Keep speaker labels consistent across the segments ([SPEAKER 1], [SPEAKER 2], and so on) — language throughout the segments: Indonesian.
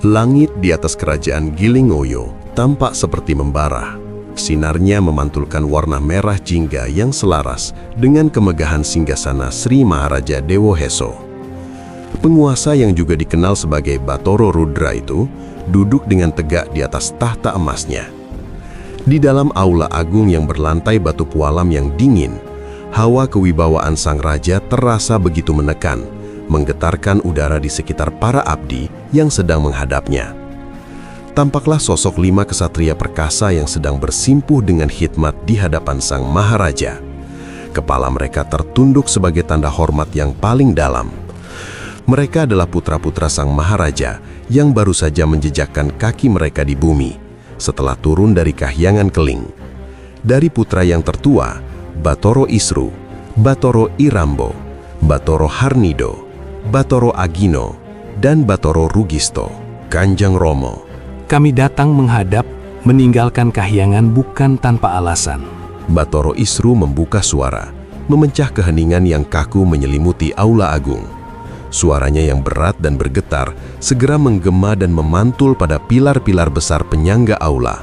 [SPEAKER 1] Langit di atas kerajaan Gilingoyo tampak seperti membara. Sinarnya memantulkan warna merah jingga yang selaras dengan kemegahan singgasana Sri Maharaja Dewa Heso. Penguasa yang juga dikenal sebagai Bathara Rudra itu duduk dengan tegak di atas tahta emasnya. Di dalam aula agung yang berlantai batu pualam yang dingin, hawa kewibawaan sang raja terasa begitu menekan, menggetarkan udara di sekitar para abdi yang sedang menghadapnya. Tampaklah sosok 5 kesatria perkasa yang sedang bersimpuh dengan khidmat di hadapan sang maharaja. Kepala mereka tertunduk sebagai tanda hormat yang paling dalam. Mereka adalah putra-putra sang maharaja yang baru saja menjejakkan kaki mereka di bumi setelah turun dari kahyangan keling. Dari putra yang tertua, Bathara Isru, Bathara Irambo, Bathara Harnido, Bathara Agino, dan Bathara Rugisto. Kanjeng Romo,
[SPEAKER 2] kami datang menghadap, meninggalkan kahyangan bukan tanpa alasan.
[SPEAKER 1] Bathara Isru membuka suara, memecah keheningan yang kaku menyelimuti aula agung. Suaranya yang berat dan bergetar segera menggema dan memantul pada pilar-pilar besar penyangga aula.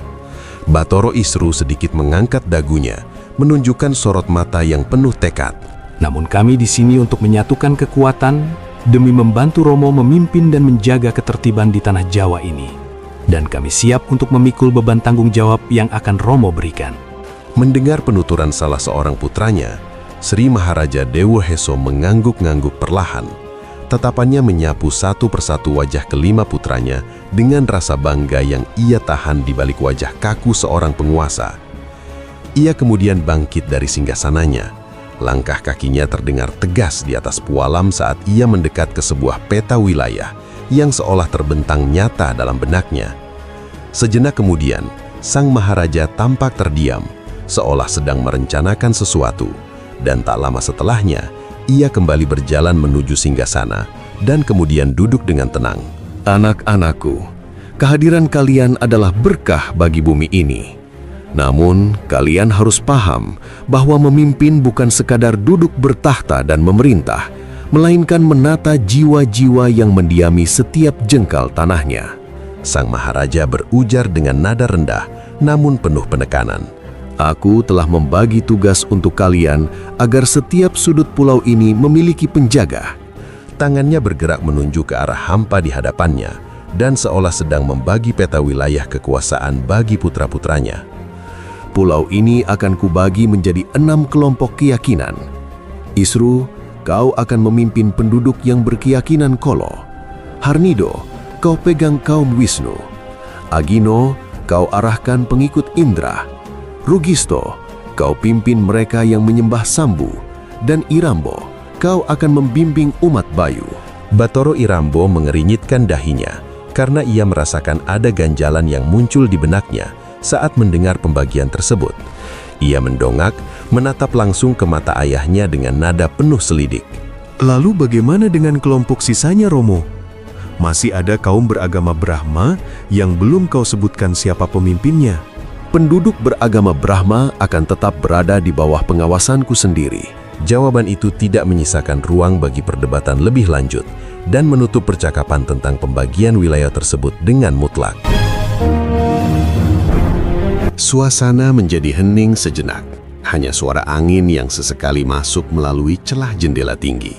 [SPEAKER 1] Bathara Isru sedikit mengangkat dagunya, menunjukkan sorot mata yang penuh tekad.
[SPEAKER 2] Namun kami di sini untuk menyatukan kekuatan demi membantu Romo memimpin dan menjaga ketertiban di tanah Jawa ini. Dan kami siap untuk memikul beban tanggung jawab yang akan Romo berikan.
[SPEAKER 1] Mendengar penuturan salah seorang putranya, Sri Maharaja Dewa Heso mengangguk-ngangguk perlahan. Tatapannya menyapu satu persatu wajah kelima putranya dengan rasa bangga yang ia tahan di balik wajah kaku seorang penguasa. Ia kemudian bangkit dari singgasananya. Langkah kakinya terdengar tegas di atas pualam saat ia mendekat ke sebuah peta wilayah yang seolah terbentang nyata dalam benaknya. Sejenak kemudian, sang maharaja tampak terdiam, seolah sedang merencanakan sesuatu, dan tak lama setelahnya, ia kembali berjalan menuju singgasana, dan kemudian duduk dengan tenang.
[SPEAKER 3] Anak-anakku, kehadiran kalian adalah berkah bagi bumi ini. Namun, kalian harus paham bahwa memimpin bukan sekadar duduk bertahta dan memerintah, melainkan menata jiwa-jiwa yang mendiami setiap jengkal tanahnya.
[SPEAKER 1] Sang maharaja berujar dengan nada rendah, namun penuh penekanan.
[SPEAKER 3] Aku telah membagi tugas untuk kalian agar setiap sudut pulau ini memiliki penjaga.
[SPEAKER 1] Tangannya bergerak menunjuk ke arah hampa di hadapannya, dan seolah sedang membagi peta wilayah kekuasaan bagi putra-putranya.
[SPEAKER 3] Pulau ini akan kubagi menjadi 6 kelompok keyakinan. Isru, kau akan memimpin penduduk yang berkeyakinan Kolo. Harnido, kau pegang kaum Wisnu. Agino, kau arahkan pengikut Indra. Rugisto, kau pimpin mereka yang menyembah Sambu. Dan Irambo, kau akan membimbing umat Bayu.
[SPEAKER 1] Bathara Irambo mengerinyitkan dahinya karena ia merasakan ada ganjalan yang muncul di benaknya saat mendengar pembagian tersebut. Ia mendongak, menatap langsung ke mata ayahnya dengan nada penuh selidik.
[SPEAKER 4] Lalu bagaimana dengan kelompok sisanya, Romo? Masih ada kaum beragama Brahma yang belum kau sebutkan siapa pemimpinnya.
[SPEAKER 3] Penduduk beragama Brahma akan tetap berada di bawah pengawasanku sendiri.
[SPEAKER 1] Jawaban itu tidak menyisakan ruang bagi perdebatan lebih lanjut dan menutup percakapan tentang pembagian wilayah tersebut dengan mutlak. Suasana menjadi hening sejenak. Hanya suara angin yang sesekali masuk melalui celah jendela tinggi.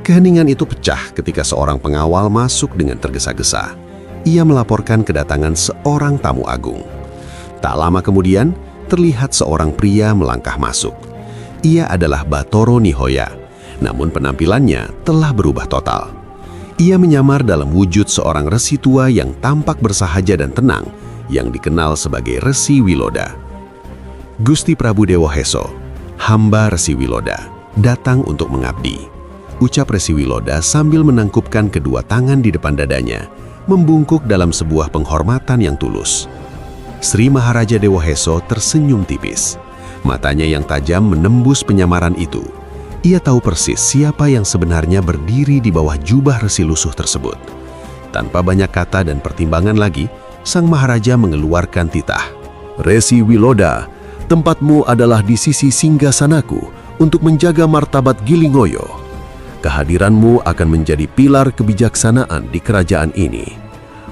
[SPEAKER 1] Keheningan itu pecah ketika seorang pengawal masuk dengan tergesa-gesa. Ia melaporkan kedatangan seorang tamu agung. Tak lama kemudian, terlihat seorang pria melangkah masuk. Ia adalah Bathara Nihoya, namun penampilannya telah berubah total. Ia menyamar dalam wujud seorang resi tua yang tampak bersahaja dan tenang, yang dikenal sebagai Resi Wiloda. Gusti Prabu Dewa Heso, hamba Resi Wiloda, datang untuk mengabdi. Ucap Resi Wiloda sambil menangkupkan kedua tangan di depan dadanya, membungkuk dalam sebuah penghormatan yang tulus. Sri Maharaja Dewa Heso tersenyum tipis. Matanya yang tajam menembus penyamaran itu. Ia tahu persis siapa yang sebenarnya berdiri di bawah jubah resi lusuh tersebut. Tanpa banyak kata dan pertimbangan lagi, sang maharaja mengeluarkan titah.
[SPEAKER 3] Resi Wiloda, tempatmu adalah di sisi singgasanaku untuk menjaga martabat Gilingoyo. Kehadiranmu akan menjadi pilar kebijaksanaan di kerajaan ini.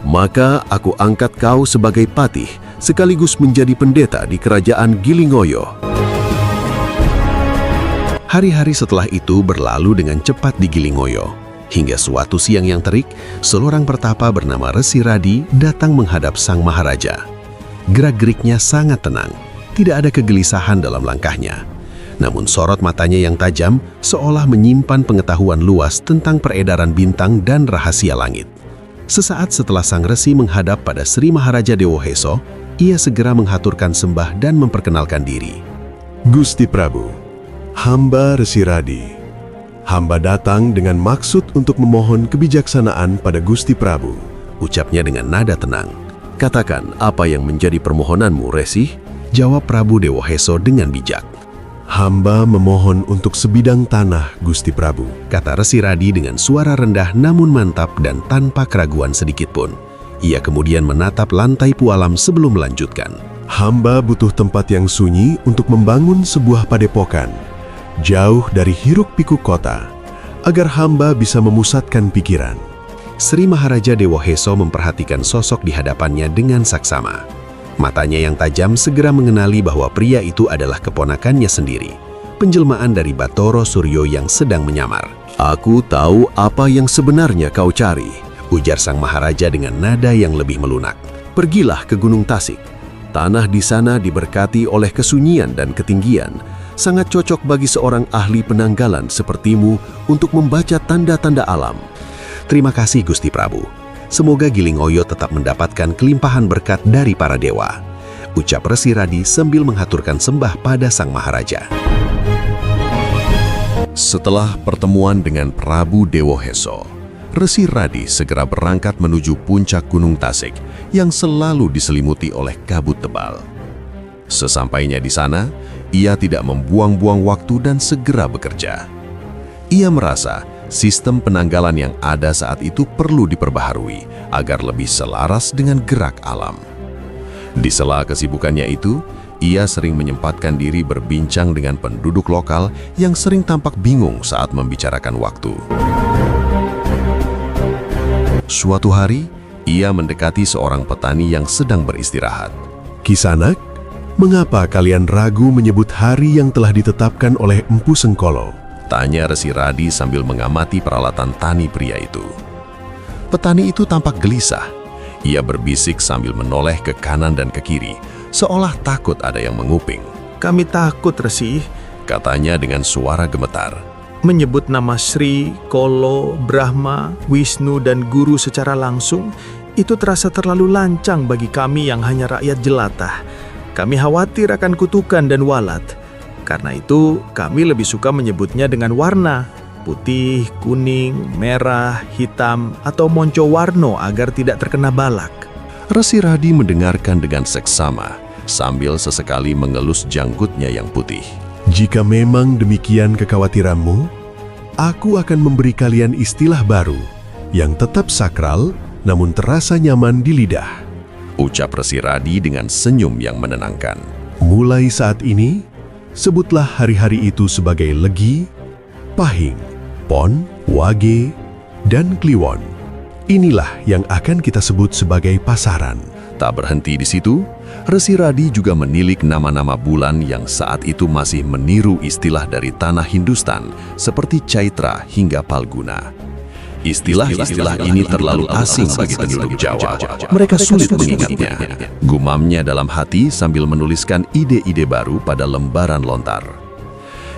[SPEAKER 3] Maka aku angkat kau sebagai patih sekaligus menjadi pendeta di kerajaan Gilingoyo. Hari-hari setelah itu berlalu dengan cepat di Gilingoyo. Hingga suatu siang yang terik, seorang pertapa bernama Resi Radi datang menghadap sang maharaja. Gerak-geriknya sangat tenang, tidak ada kegelisahan dalam langkahnya. Namun sorot matanya yang tajam seolah menyimpan pengetahuan luas tentang peredaran bintang dan rahasia langit. Sesaat setelah sang resi menghadap pada Sri Maharaja Dewoheso, ia segera menghaturkan sembah dan memperkenalkan diri.
[SPEAKER 4] Gusti Prabu, hamba Resi Radi. Hamba datang dengan maksud untuk memohon kebijaksanaan pada Gusti Prabu.
[SPEAKER 3] Ucapnya dengan nada tenang. Katakan apa yang menjadi permohonanmu, Resi? Jawab Prabu Dewoheso dengan bijak.
[SPEAKER 4] Hamba memohon untuk sebidang tanah, Gusti Prabu.
[SPEAKER 3] Kata Resi Radi dengan suara rendah namun mantap dan tanpa keraguan sedikitpun. Ia kemudian menatap lantai pualam sebelum melanjutkan.
[SPEAKER 4] Hamba butuh tempat yang sunyi untuk membangun sebuah padepokan, jauh dari hiruk-pikuk kota, agar hamba bisa memusatkan pikiran.
[SPEAKER 3] Sri Maharaja Dewoheso memperhatikan sosok di hadapannya dengan saksama. Matanya yang tajam segera mengenali bahwa pria itu adalah keponakannya sendiri, penjelmaan dari Batoro Suryo yang sedang menyamar. Aku tahu apa yang sebenarnya kau cari, ujar sang Maharaja dengan nada yang lebih melunak. Pergilah ke Gunung Tasik. Tanah di sana diberkati oleh kesunyian dan ketinggian, sangat cocok bagi seorang ahli penanggalan sepertimu untuk membaca tanda-tanda alam. Terima kasih Gusti Prabu. Semoga Gilingoyo tetap mendapatkan kelimpahan berkat dari para dewa. Ucap Resi Radi sambil menghaturkan sembah pada sang Maharaja. Setelah pertemuan dengan Prabu Dewoheso, Resi Radi segera berangkat menuju puncak Gunung Tasik yang selalu diselimuti oleh kabut tebal. Sesampainya di sana, ia tidak membuang-buang waktu dan segera bekerja. Ia merasa sistem penanggalan yang ada saat itu perlu diperbaharui agar lebih selaras dengan gerak alam. Di sela kesibukannya itu, ia sering menyempatkan diri berbincang dengan penduduk lokal yang sering tampak bingung saat membicarakan waktu. Suatu hari, ia mendekati seorang petani yang sedang beristirahat.
[SPEAKER 4] Kisanak, mengapa kalian ragu menyebut hari yang telah ditetapkan oleh Empu Sengkolo?
[SPEAKER 3] Tanya Resi Radi sambil mengamati peralatan tani pria itu. Petani itu tampak gelisah. Ia berbisik sambil menoleh ke kanan dan ke kiri, seolah takut ada yang menguping.
[SPEAKER 5] Kami takut, Resi,
[SPEAKER 3] katanya dengan suara gemetar.
[SPEAKER 5] Menyebut nama Sri, Kolo, Brahma, Wisnu, dan Guru secara langsung, itu terasa terlalu lancang bagi kami yang hanya rakyat jelata. Kami khawatir akan kutukan dan walat. Karena itu, kami lebih suka menyebutnya dengan warna, putih, kuning, merah, hitam, atau moncowarno agar tidak terkena balak.
[SPEAKER 3] Resi Radi mendengarkan dengan seksama, sambil sesekali mengelus janggutnya yang putih.
[SPEAKER 4] Jika memang demikian kekhawatiranmu, aku akan memberi kalian istilah baru yang tetap sakral namun terasa nyaman di lidah.
[SPEAKER 3] Ucap Resi Radi dengan senyum yang menenangkan.
[SPEAKER 4] Mulai saat ini, sebutlah hari-hari itu sebagai Legi, Pahing, Pon, Wage, dan Kliwon. Inilah yang akan kita sebut sebagai pasaran.
[SPEAKER 3] Tak berhenti di situ, Resi Radi juga menilik nama-nama bulan yang saat itu masih meniru istilah dari tanah Hindustan seperti Chaitra hingga Palguna. Istilah-istilah ini terlalu asing bagi penduduk Jawa. Mereka sulit mengingatnya. Gumamnya dalam hati sambil menuliskan ide-ide baru pada lembaran lontar.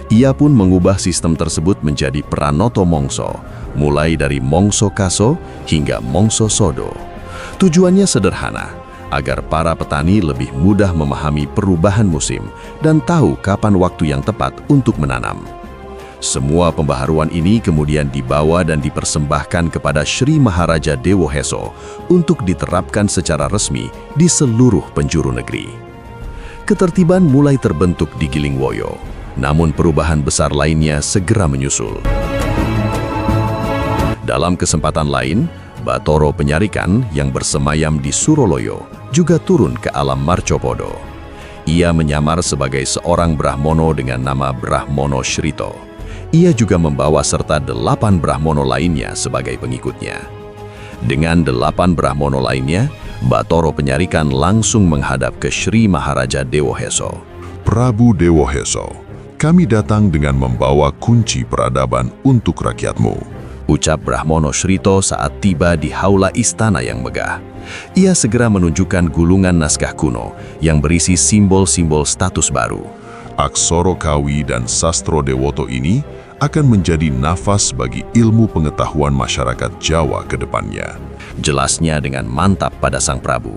[SPEAKER 3] Ia pun mengubah sistem tersebut menjadi Pranoto Mongso, mulai dari Mongso Kaso hingga Mongso Sodo. Tujuannya sederhana, agar para petani lebih mudah memahami perubahan musim dan tahu kapan waktu yang tepat untuk menanam. Semua pembaharuan ini kemudian dibawa dan dipersembahkan kepada Sri Maharaja Dewoheso untuk diterapkan secara resmi di seluruh penjuru negeri. Ketertiban mulai terbentuk di Gilingwoyo, namun perubahan besar lainnya segera menyusul. Dalam kesempatan lain, Batoro Penyarikan yang bersemayam di Suroloyo juga turun ke alam Marcopodo. Ia menyamar sebagai seorang Brahmono dengan nama Brahmono Shrito. Ia juga membawa serta 8 Brahmono lainnya sebagai pengikutnya. Dengan 8 Brahmono lainnya, Batoro Penyarikan langsung menghadap ke Sri Maharaja Dewoheso.
[SPEAKER 6] Prabu Dewoheso, kami datang dengan membawa kunci peradaban untuk rakyatmu.
[SPEAKER 3] Ucap Brahmono Shrito saat tiba di haula istana yang megah. Ia segera menunjukkan gulungan naskah kuno yang berisi simbol-simbol status baru.
[SPEAKER 6] Aksara Kawi dan Sastro Dewoto ini akan menjadi nafas bagi ilmu pengetahuan masyarakat Jawa ke depannya.
[SPEAKER 3] Jelasnya dengan mantap pada sang Prabu.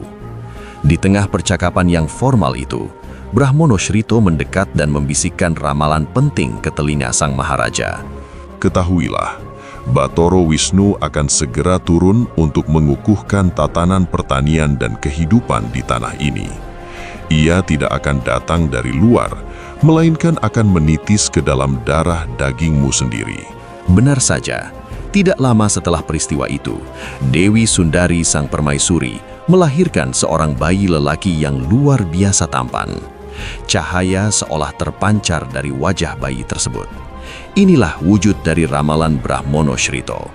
[SPEAKER 3] Di tengah percakapan yang formal itu, Brahmono Shrito mendekat dan membisikkan ramalan penting ke telinga sang Maharaja.
[SPEAKER 6] Ketahuilah, Batoro Wisnu akan segera turun untuk mengukuhkan tatanan pertanian dan kehidupan di tanah ini. Ia tidak akan datang dari luar, melainkan akan menitis ke dalam darah dagingmu sendiri.
[SPEAKER 3] Benar saja, tidak lama setelah peristiwa itu, Dewi Sundari sang permaisuri melahirkan seorang bayi lelaki yang luar biasa tampan. Cahaya seolah terpancar dari wajah bayi tersebut. Inilah wujud dari ramalan Brahmono Shrito.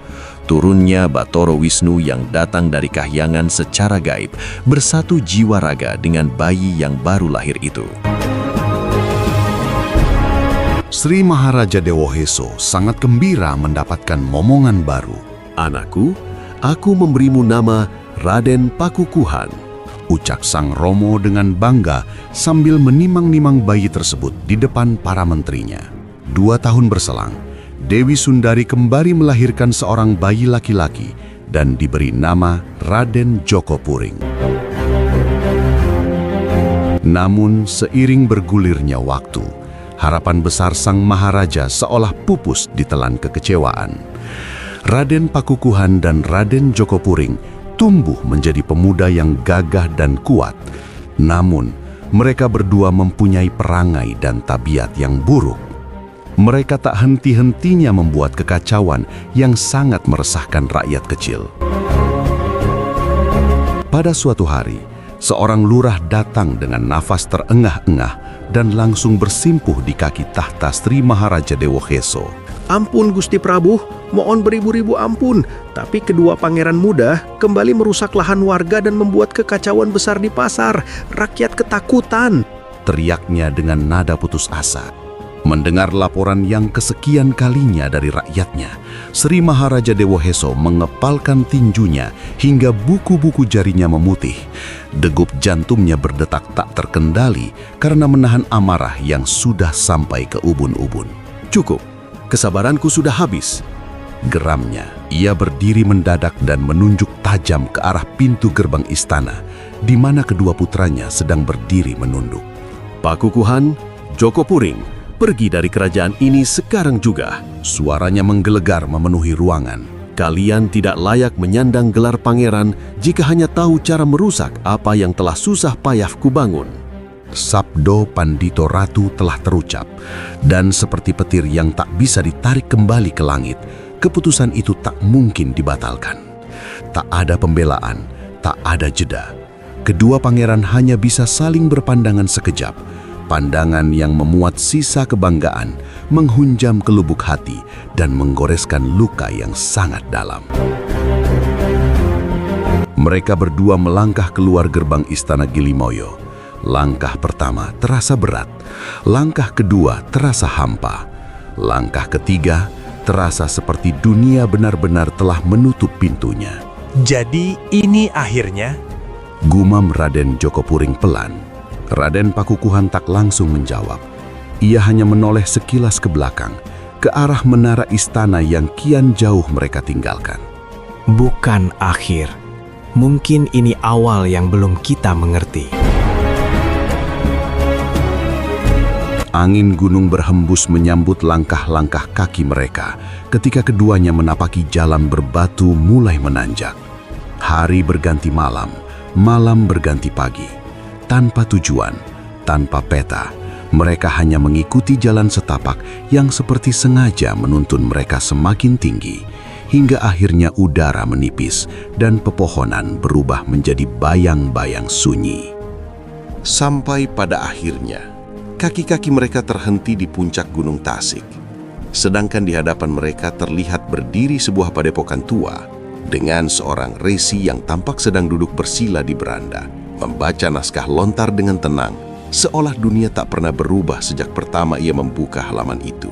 [SPEAKER 3] Turunnya Batoro Wisnu yang datang dari kahyangan secara gaib bersatu jiwa raga dengan bayi yang baru lahir itu.
[SPEAKER 1] Sri Maharaja Dewoheso sangat gembira mendapatkan momongan baru.
[SPEAKER 3] Anakku, aku memberimu nama Raden Pakukuhan.
[SPEAKER 1] Ucap sang Romo dengan bangga sambil menimang-nimang bayi tersebut di depan para menterinya. 2 tahun berselang, Dewi Sundari kembali melahirkan seorang bayi laki-laki dan diberi nama Raden Joko Puring. Namun seiring bergulirnya waktu, harapan besar sang Maharaja seolah pupus ditelan kekecewaan. Raden Pakukuhan dan Raden Joko Puring tumbuh menjadi pemuda yang gagah dan kuat. Namun, mereka berdua mempunyai perangai dan tabiat yang buruk. Mereka tak henti-hentinya membuat kekacauan yang sangat meresahkan rakyat kecil. Pada suatu hari, seorang lurah datang dengan nafas terengah-engah dan langsung bersimpuh di kaki tahta Sri Maharaja Dewoheso.
[SPEAKER 5] Ampun Gusti Prabu, mohon beribu-ribu ampun. Tapi kedua pangeran muda kembali merusak lahan warga dan membuat kekacauan besar di pasar. Rakyat ketakutan.
[SPEAKER 1] Teriaknya dengan nada putus asa. Mendengar laporan yang kesekian kalinya dari rakyatnya, Sri Maharaja Dewoheso mengepalkan tinjunya hingga buku-buku jarinya memutih. Degup jantungnya berdetak tak terkendali karena menahan amarah yang sudah sampai ke ubun-ubun.
[SPEAKER 3] Cukup, kesabaranku sudah habis.
[SPEAKER 1] Geramnya, ia berdiri mendadak dan menunjuk tajam ke arah pintu gerbang istana, di mana kedua putranya sedang berdiri menunduk.
[SPEAKER 3] Pakukuhan, Joko Puring, pergi dari kerajaan ini sekarang juga.
[SPEAKER 1] Suaranya menggelegar memenuhi ruangan.
[SPEAKER 3] Kalian tidak layak menyandang gelar pangeran jika hanya tahu cara merusak apa yang telah susah payah kubangun.
[SPEAKER 1] Sabdo Pandito Ratu telah terucap, dan seperti petir yang tak bisa ditarik kembali ke langit, keputusan itu tak mungkin dibatalkan. Tak ada pembelaan, tak ada jeda. Kedua pangeran hanya bisa saling berpandangan sekejap. Pandangan yang memuat sisa kebanggaan, menghunjam ke lubuk hati, dan menggoreskan luka yang sangat dalam. Mereka berdua melangkah keluar gerbang istana Gilimoyo. Langkah pertama terasa berat, langkah kedua terasa hampa, langkah ketiga terasa seperti dunia benar-benar telah menutup pintunya.
[SPEAKER 7] Jadi ini akhirnya?
[SPEAKER 1] Gumam Raden Joko Puring pelan. Raden Pakukuhan tak langsung menjawab. Ia hanya menoleh sekilas ke belakang, ke arah menara istana yang kian jauh mereka tinggalkan.
[SPEAKER 7] Bukan akhir. Mungkin ini awal yang belum kita mengerti.
[SPEAKER 1] Angin gunung berhembus menyambut langkah-langkah kaki mereka ketika keduanya menapaki jalan berbatu mulai menanjak. Hari berganti malam, malam berganti pagi. Tanpa tujuan, tanpa peta, mereka hanya mengikuti jalan setapak yang seperti sengaja menuntun mereka semakin tinggi, hingga akhirnya udara menipis dan pepohonan berubah menjadi bayang-bayang sunyi. Sampai pada akhirnya, kaki-kaki mereka terhenti di puncak Gunung Tasik. Sedangkan di hadapan mereka terlihat berdiri sebuah padepokan tua, dengan seorang resi yang tampak sedang duduk bersila di beranda, membaca naskah lontar dengan tenang, seolah dunia tak pernah berubah sejak pertama ia membuka halaman itu.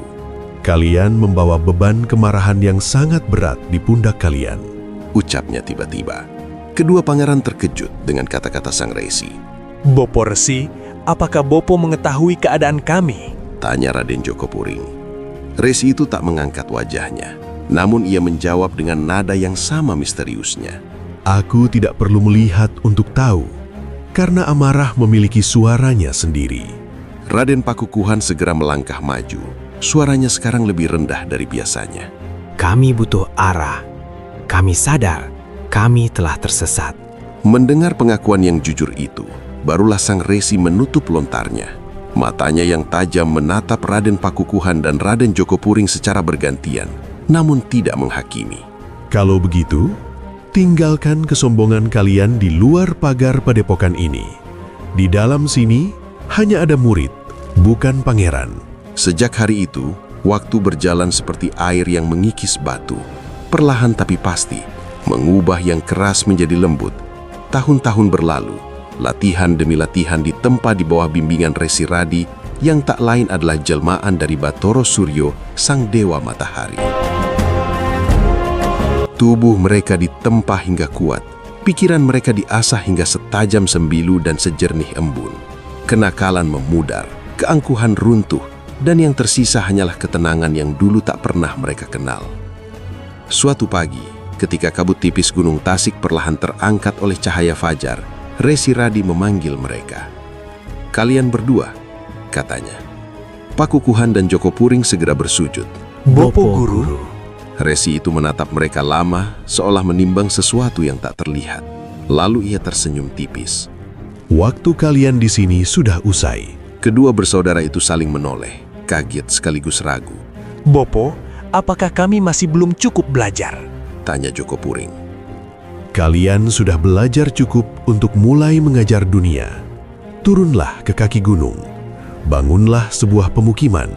[SPEAKER 4] Kalian membawa beban kemarahan yang sangat berat di pundak kalian,
[SPEAKER 1] Ucapnya tiba-tiba. Kedua pangeran terkejut dengan kata-kata sang resi.
[SPEAKER 8] Bopo Resi, apakah Bopo mengetahui keadaan kami?
[SPEAKER 1] Tanya Raden Jogopuring. Resi itu tak mengangkat wajahnya, namun ia menjawab dengan nada yang sama misteriusnya.
[SPEAKER 4] Aku tidak perlu melihat untuk tahu, karena amarah memiliki suaranya sendiri.
[SPEAKER 1] Raden Pakukuhan segera melangkah maju. Suaranya sekarang lebih rendah dari biasanya.
[SPEAKER 7] Kami butuh arah. Kami sadar, kami telah tersesat.
[SPEAKER 1] Mendengar pengakuan yang jujur itu, barulah sang resi menutup lontarnya. Matanya yang tajam menatap Raden Pakukuhan dan Raden Jogopuring secara bergantian, namun tidak menghakimi.
[SPEAKER 4] Kalau begitu, tinggalkan kesombongan kalian di luar pagar padepokan ini. Di dalam sini, hanya ada murid, bukan pangeran.
[SPEAKER 1] Sejak hari itu, waktu berjalan seperti air yang mengikis batu. Perlahan tapi pasti, mengubah yang keras menjadi lembut. Tahun-tahun berlalu, latihan demi latihan ditempa di bawah bimbingan Resi Radi yang tak lain adalah jelmaan dari Batoro Suryo, sang dewa matahari. Tubuh mereka ditempa hingga kuat, pikiran mereka diasah hingga setajam sembilu dan sejernih embun. Kenakalan memudar, keangkuhan runtuh, dan yang tersisa hanyalah ketenangan yang dulu tak pernah mereka kenal. Suatu pagi, ketika kabut tipis Gunung Tasik perlahan terangkat oleh cahaya fajar, Resi Radi memanggil mereka. "Kalian berdua," katanya. Pakukuhan dan Jogopuring segera bersujud.
[SPEAKER 8] Bopo Guru.
[SPEAKER 1] Resi itu menatap mereka lama, seolah menimbang sesuatu yang tak terlihat. Lalu ia tersenyum tipis.
[SPEAKER 4] Waktu kalian di sini sudah usai.
[SPEAKER 1] Kedua bersaudara itu saling menoleh, kaget sekaligus ragu.
[SPEAKER 8] Bopo, apakah kami masih belum cukup belajar?
[SPEAKER 1] Tanya Jogopuring.
[SPEAKER 4] Kalian sudah belajar cukup untuk mulai mengajar dunia. Turunlah ke kaki gunung. Bangunlah sebuah pemukiman.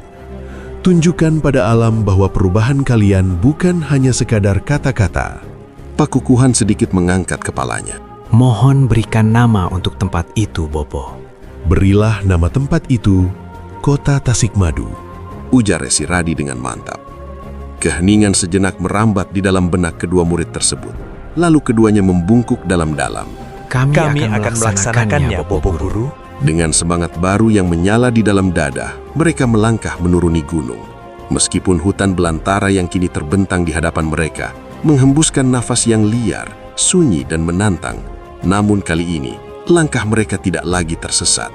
[SPEAKER 4] Tunjukkan pada alam bahwa perubahan kalian bukan hanya sekadar kata-kata.
[SPEAKER 1] Pakukuhan sedikit mengangkat kepalanya.
[SPEAKER 7] Mohon berikan nama untuk tempat itu, Bopo.
[SPEAKER 4] Berilah nama tempat itu Kota Tasikmadu.
[SPEAKER 1] Ujar Resi Radi dengan mantap. Keheningan sejenak merambat di dalam benak kedua murid tersebut. Lalu keduanya membungkuk dalam-dalam.
[SPEAKER 8] Kami akan melaksanakannya, Bopo Guru.
[SPEAKER 1] Dengan semangat baru yang menyala di dalam dada, mereka melangkah menuruni gunung. Meskipun hutan belantara yang kini terbentang di hadapan mereka menghembuskan nafas yang liar, sunyi dan menantang, namun kali ini langkah mereka tidak lagi tersesat.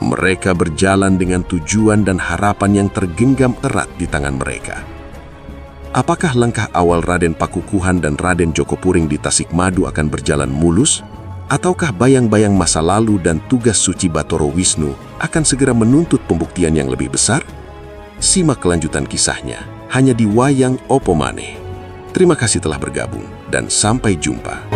[SPEAKER 1] Mereka berjalan dengan tujuan dan harapan yang tergenggam erat di tangan mereka. Apakah langkah awal Raden Pakukuhan dan Raden Jogopuring di Tasikmadu akan berjalan mulus? Ataukah bayang-bayang masa lalu dan tugas suci Batoro Wisnu akan segera menuntut pembuktian yang lebih besar? Simak kelanjutan kisahnya hanya di Wayang Opo Maneh. Terima kasih telah bergabung dan sampai jumpa.